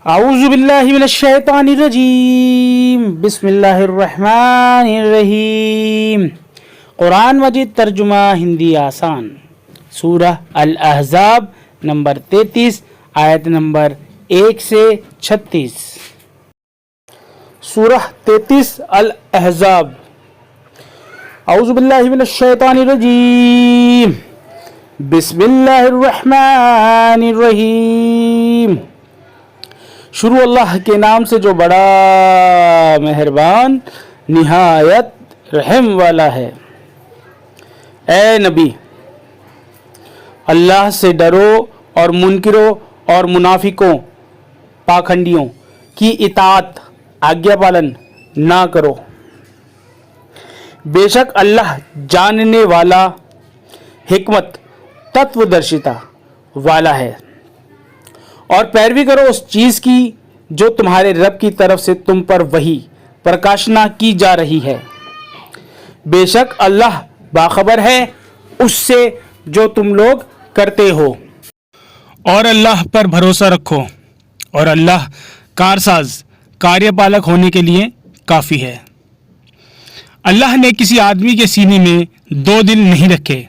اعوذ باللہ من الشیطان الرجیم بسم اللہ الرحمن الرحیم۔ قرآن مجید ترجمہ ہندی آسان، سورہ الاحزاب نمبر 33 آیت نمبر 1 سے 36۔ سورہ 33 الاحزاب۔ اعوذ باللہ من الشیطان الرجیم بسم اللہ الرحمن الرحیم۔ شروع اللہ کے نام سے جو بڑا مہربان نہایت رحم والا ہے۔ اے نبی، اللہ سے ڈرو اور منکروں اور منافقوں پاکھنڈیوں کی اطاعت آگیا پالن نہ کرو۔ بے شک اللہ جاننے والا، حکمت تتو درشتا والا ہے، اور پیروی کرو اس چیز کی جو تمہارے رب کی طرف سے تم پر وحی پرکاشنا کی جا رہی ہے۔ بے شک اللہ باخبر ہے اس سے جو تم لوگ کرتے ہو، اور اللہ پر بھروسہ رکھو، اور اللہ کارساز کاریہ پالک ہونے کے لیے کافی ہے۔ اللہ نے کسی آدمی کے سینے میں 2 دل نہیں رکھے،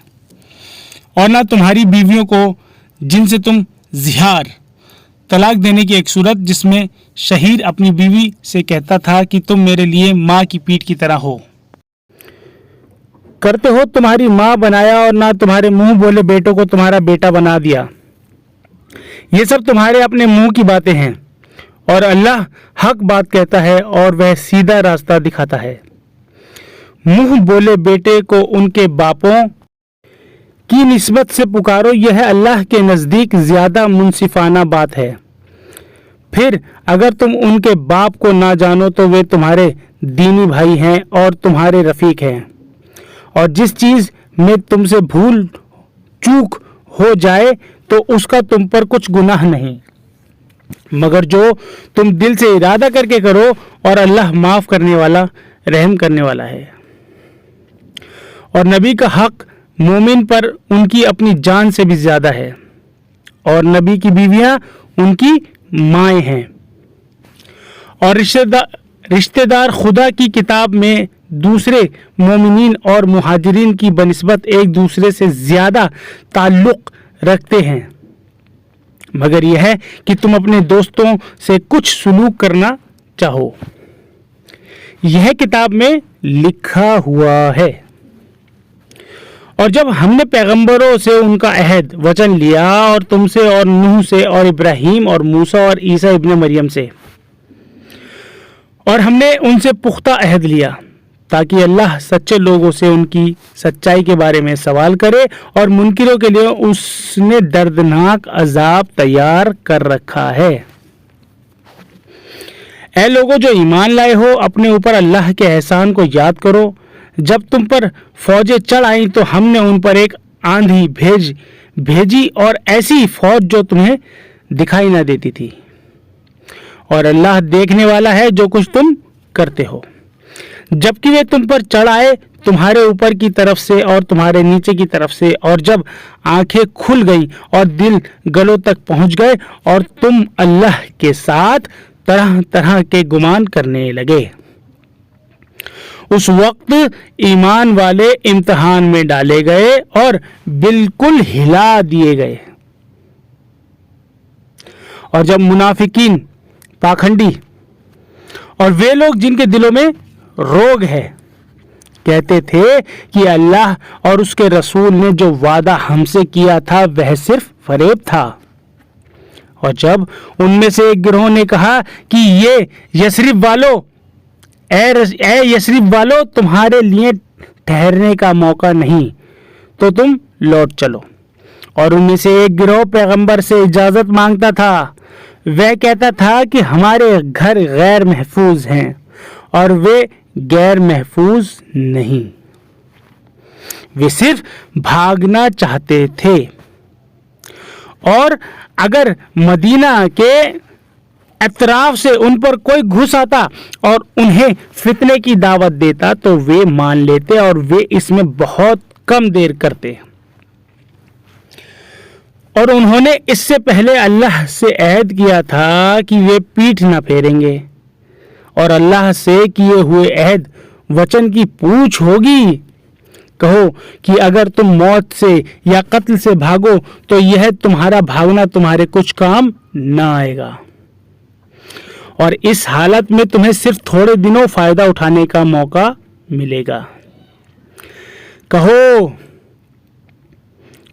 اور نہ تمہاری بیویوں کو جن سے تم زہار طلاق دینے کی ایک صورت جس میں شہید اپنی بیوی سے کہتا تھا کہ تم میرے لیے ماں کی پیٹھ کی طرح ہو، کرتے ہو تمہاری ماں بنایا، اور نہ تمہارے منہ بولے بیٹوں کو تمہارا بیٹا بنا دیا۔ یہ سب تمہارے اپنے منہ کی باتیں ہیں، اور اللہ حق بات کہتا ہے اور وہ سیدھا راستہ دکھاتا ہے۔ منہ بولے بیٹے کو ان کے باپوں کی نسبت سے پکارو، یہ ہے اللہ کے نزدیک زیادہ منصفانہ بات ہے۔ پھر اگر تم ان کے باپ کو نہ جانو تو وہ تمہارے دینی بھائی ہیں اور تمہارے رفیق ہیں، اور جس چیز میں تم سے بھول چوک ہو جائے تو اس کا تم پر کچھ گناہ نہیں، مگر جو تم دل سے ارادہ کر کے کرو، اور اللہ معاف کرنے والا رحم کرنے والا ہے۔ اور نبی کا حق مومن پر ان کی اپنی جان سے بھی زیادہ ہے، اور نبی کی بیویاں ان کی مائیں ہیں، اور رشتہ دار خدا کی کتاب میں دوسرے مومنین اور مہاجرین کی بنسبت ایک دوسرے سے زیادہ تعلق رکھتے ہیں، مگر یہ ہے کہ تم اپنے دوستوں سے کچھ سلوک کرنا چاہو۔ یہ کتاب میں لکھا ہوا ہے۔ اور جب ہم نے پیغمبروں سے ان کا عہد وچن لیا، اور تم سے اور نوح سے اور ابراہیم اور موسیٰ اور عیسیٰ ابن مریم سے، اور ہم نے ان سے پختہ عہد لیا تاکہ اللہ سچے لوگوں سے ان کی سچائی کے بارے میں سوال کرے، اور منکروں کے لیے اس نے دردناک عذاب تیار کر رکھا ہے۔ اے لوگوں جو ایمان لائے ہو، اپنے اوپر اللہ کے احسان کو یاد کرو۔ جب تم پر فوجیں چڑھ آئیں تو ہم نے ان پر ایک آندھی بھیجی، اور ایسی فوج جو تمہیں دکھائی نہ دیتی تھی، اور اللہ دیکھنے والا ہے جو کچھ تم کرتے ہو۔ جبکہ وہ تم پر چڑھ آئے تمہارے اوپر کی طرف سے اور تمہارے نیچے کی طرف سے، اور جب آنکھیں کھل گئیں اور دل گلوں تک پہنچ گئے، اور تم اللہ کے ساتھ طرح طرح کے گمان کرنے لگے، اس وقت ایمان والے امتحان میں ڈالے گئے اور بالکل ہلا دیے گئے۔ اور جب منافقین پاکھنڈی اور وہ لوگ جن کے دلوں میں روگ ہے کہتے تھے کہ اللہ اور اس کے رسول نے جو وعدہ ہم سے کیا تھا وہ صرف فریب تھا، اور جب ان میں سے ایک گروہ نے کہا کہ یہ یثرب والو، اے یثرب والو، تمہارے لیے ٹھہرنے کا موقع نہیں، تو تم لوٹ چلو، اور ان میں سے ایک گروہ پیغمبر سے اجازت مانگتا تھا، وہ کہتا تھا کہ ہمارے گھر غیر محفوظ ہیں، اور وہ غیر محفوظ نہیں، وہ صرف بھاگنا چاہتے تھے، اور اگر مدینہ کے اطراف سے ان پر کوئی گھس آتا اور انہیں فتنے کی دعوت دیتا تو وہ مان لیتے، اور وہ اس میں بہت کم دیر کرتے۔ اور انہوں نے اس سے پہلے اللہ سے عہد کیا تھا کہ وہ پیٹھ نہ پھیریں گے، اور اللہ سے کیے ہوئے عہد وچن کی پوچھ ہوگی۔ کہو کہ اگر تم موت سے یا قتل سے بھاگو تو یہ تمہارا بھاگنا تمہارے کچھ کام نہ آئے گا، اور اس حالت میں تمہیں صرف تھوڑے دنوں فائدہ اٹھانے کا موقع ملے گا۔ کہو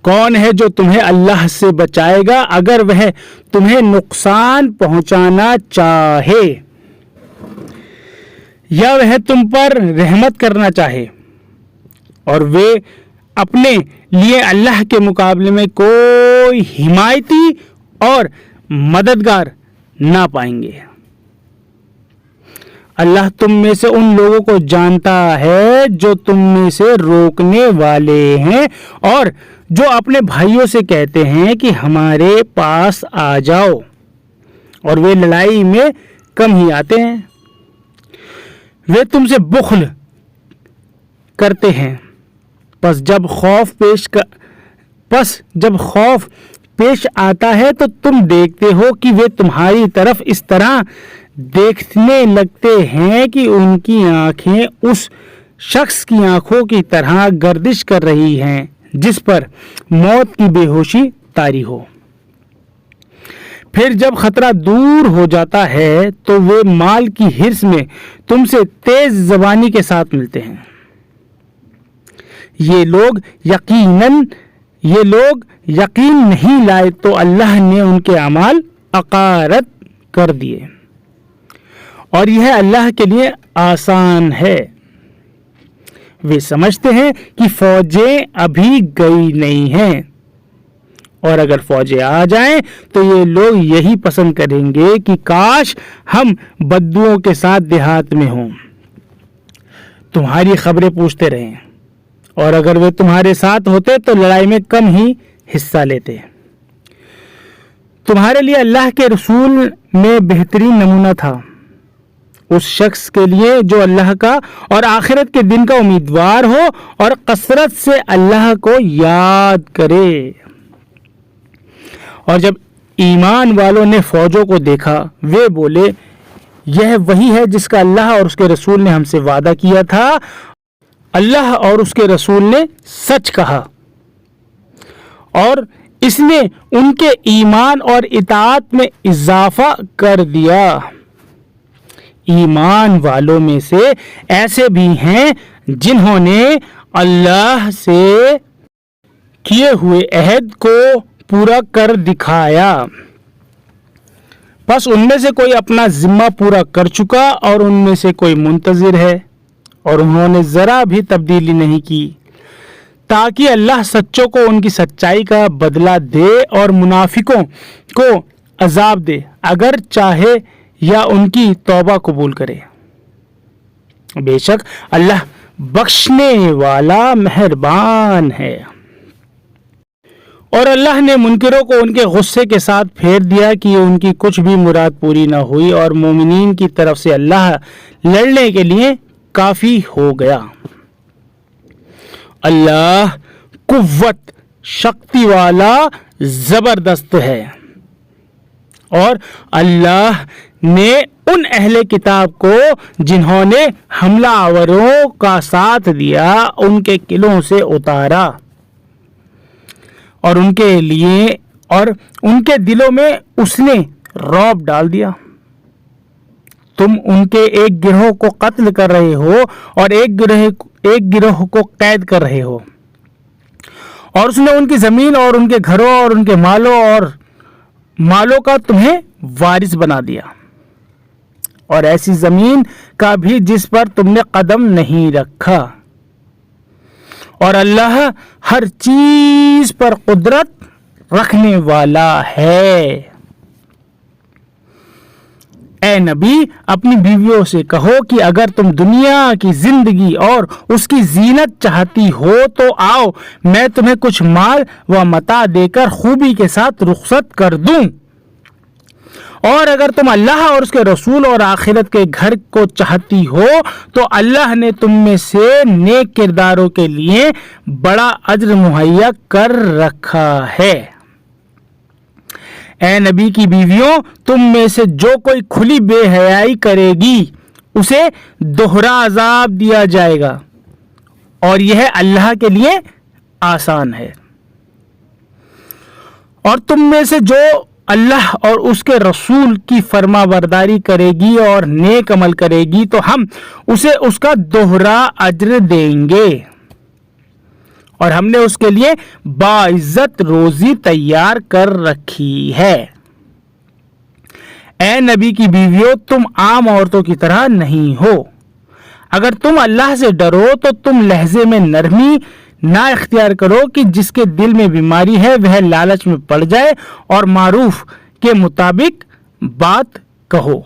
کون ہے جو تمہیں اللہ سے بچائے گا اگر وہ تمہیں نقصان پہنچانا چاہے یا وہ تم پر رحمت کرنا چاہے، اور وہ اپنے لیے اللہ کے مقابلے میں کوئی حمایتی اور مددگار نہ پائیں گے۔ اللہ تم میں سے ان لوگوں کو جانتا ہے جو تم میں سے روکنے والے ہیں اور جو اپنے بھائیوں سے کہتے ہیں کہ ہمارے پاس آ جاؤ، اور وہ لڑائی میں کم ہی آتے ہیں۔ وہ تم سے بخل کرتے ہیں، پس جب خوف پیش آتا ہے تو تم دیکھتے ہو کہ وہ تمہاری طرف اس طرح دیکھنے لگتے ہیں کہ ان کی آنکھیں اس شخص کی آنکھوں کی طرح گردش کر رہی ہیں جس پر موت کی بے ہوشی طاری ہو۔ پھر جب خطرہ دور ہو جاتا ہے تو وہ مال کی حرص میں تم سے تیز زبانی کے ساتھ ملتے ہیں۔ یہ لوگ یقین نہیں لائے تو اللہ نے ان کے اعمال عقارت کر دیے، اور یہ اللہ کے لیے آسان ہے۔ وہ سمجھتے ہیں کہ فوجیں ابھی گئی نہیں ہیں، اور اگر فوجیں آ جائیں تو یہ لوگ یہی پسند کریں گے کہ کاش ہم بدوؤں کے ساتھ دیہات میں ہوں، تمہاری خبریں پوچھتے رہیں، اور اگر وہ تمہارے ساتھ ہوتے تو لڑائی میں کم ہی حصہ لیتے۔ تمہارے لیے اللہ کے رسول میں بہترین نمونہ تھا اس شخص کے لیے جو اللہ کا اور آخرت کے دن کا امیدوار ہو اور کثرت سے اللہ کو یاد کرے۔ اور جب ایمان والوں نے فوجوں کو دیکھا وہ بولے، یہ وہی ہے جس کا اللہ اور اس کے رسول نے ہم سے وعدہ کیا تھا۔ اللہ اور اس کے رسول نے سچ کہا، اور اس نے ان کے ایمان اور اطاعت میں اضافہ کر دیا۔ ایمان والوں میں سے ایسے بھی ہیں جنہوں نے اللہ سے کیے ہوئے عہد کو پورا کر دکھایا، بس ان میں سے کوئی اپنا ذمہ پورا کر چکا اور ان میں سے کوئی منتظر ہے، اور انہوں نے ذرا بھی تبدیلی نہیں کی تاکہ اللہ سچوں کو ان کی سچائی کا بدلہ دے اور منافقوں کو عذاب دے اگر چاہے یا ان کی توبہ قبول کرے۔ بے شک اللہ بخشنے والا مہربان ہے۔ اور اللہ نے منکروں کو ان کے غصے کے ساتھ پھیر دیا کہ ان کی کچھ بھی مراد پوری نہ ہوئی، اور مومنین کی طرف سے اللہ لڑنے کے لیے کافی ہو گیا۔ اللہ قوت شکتی والا زبردست ہے، اور اللہ نے ان اہل کتاب کو جنہوں نے حملہ آوروں کا ساتھ دیا ان کے قلعوں سے اتارا، اور ان کے دلوں میں اس نے رعب ڈال دیا۔ تم ان کے ایک گروہ کو قتل کر رہے ہو اور ایک گروہ کو قید کر رہے ہو، اور اس نے ان کی زمین اور ان کے گھروں اور ان کے مالوں کا تمہیں وارث بنا دیا، اور ایسی زمین کا بھی جس پر تم نے قدم نہیں رکھا، اور اللہ ہر چیز پر قدرت رکھنے والا ہے۔ اے نبی اپنی بیویوں سے کہو کہ اگر تم دنیا کی زندگی اور اس کی زینت چاہتی ہو تو آؤ میں تمہیں کچھ مال و متاع دے کر خوبی کے ساتھ رخصت کر دوں، اور اگر تم اللہ اور اس کے رسول اور آخرت کے گھر کو چاہتی ہو تو اللہ نے تم میں سے نیک کرداروں کے لیے بڑا اجر مہیا کر رکھا ہے۔ اے نبی کی بیویوں، تم میں سے جو کوئی کھلی بے حیائی کرے گی اسے دوہرا عذاب دیا جائے گا، اور یہ اللہ کے لیے آسان ہے۔ اور تم میں سے جو اللہ اور اس کے رسول کی فرما برداری کرے گی اور نیک عمل کرے گی تو ہم اسے اس کا دوہرا اجر دیں گے، اور ہم نے اس کے لیے باعزت روزی تیار کر رکھی ہے۔ اے نبی کی بیویوں، تم عام عورتوں کی طرح نہیں ہو۔ اگر تم اللہ سے ڈرو تو تم لہجے میں نرمی نہ اختیار کرو کہ جس کے دل میں بیماری ہے وہ لالچ میں پڑ جائے، اور معروف کے مطابق بات کہو،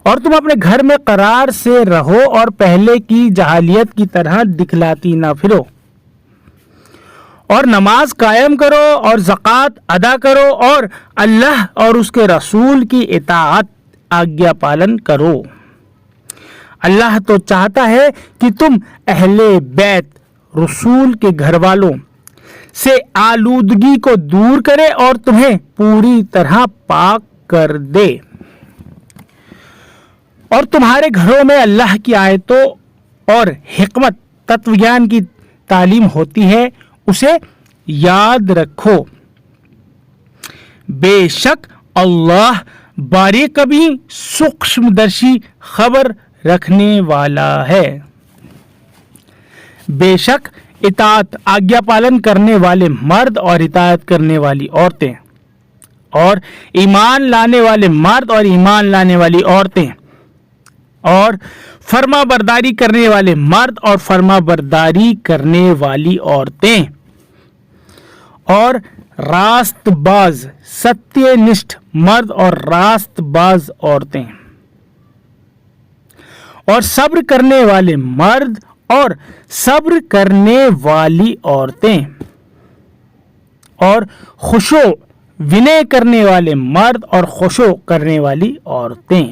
اور تم اپنے گھر میں قرار سے رہو اور پہلے کی جاہلیت کی طرح دکھلاتی نہ پھرو، اور نماز قائم کرو اور زکوٰۃ ادا کرو اور اللہ اور اس کے رسول کی اطاعت آگیا پالن کرو۔ اللہ تو چاہتا ہے کہ تم اہل بیت رسول کے گھر والوں سے آلودگی کو دور کرے اور تمہیں پوری طرح پاک کر دے، اور تمہارے گھروں میں اللہ کی آیتوں اور حکمت تتو گیان کی تعلیم ہوتی ہے، اسے یاد رکھو۔ بے شک اللہ باریک بھی سوکشم درشی خبر رکھنے والا ہے۔ بے شک اطاعت آگیا پالن کرنے والے مرد اور اطاعت کرنے والی عورتیں، اور ایمان لانے والے مرد اور ایمان لانے والی عورتیں، اور فرما برداری کرنے والے مرد اور فرما برداری کرنے والی عورتیں، اور راست باز ستیہ نشٹھ مرد اور راست باز عورتیں، اور صبر کرنے والے مرد اور صبر کرنے والی عورتیں، اور خشوع ونے کرنے والے مرد اور خشوع کرنے والی عورتیں،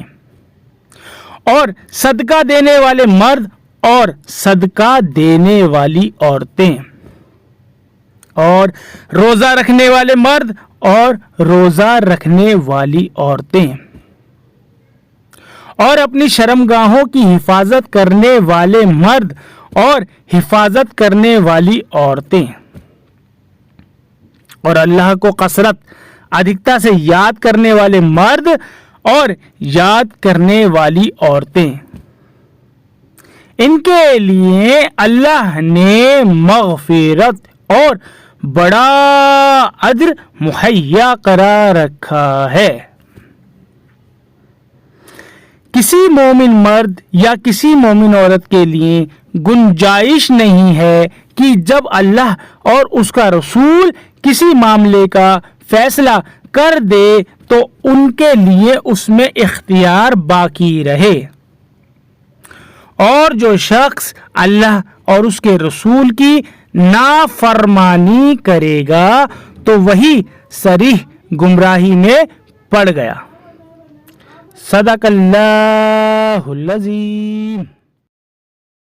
اور صدقہ دینے والے مرد اور صدقہ دینے والی عورتیں، اور روزہ رکھنے والے مرد اور روزہ رکھنے والی عورتیں، اور اپنی شرمگاہوں کی حفاظت کرنے والے مرد اور حفاظت کرنے والی عورتیں، اور اللہ کو کثرت ادھکتا سے یاد کرنے والے مرد اور یاد کرنے والی عورتیں، ان کے لیے اللہ نے مغفرت اور بڑا اجر مہیا کرا رکھا ہے۔ کسی مومن مرد یا کسی مومن عورت کے لیے گنجائش نہیں ہے کہ جب اللہ اور اس کا رسول کسی معاملے کا فیصلہ کر دے تو ان کے لیے اس میں اختیار باقی رہے، اور جو شخص اللہ اور اس کے رسول کی نافرمانی کرے گا تو وہی صریح گمراہی میں پڑ گیا۔ صدق اللہ العظیم۔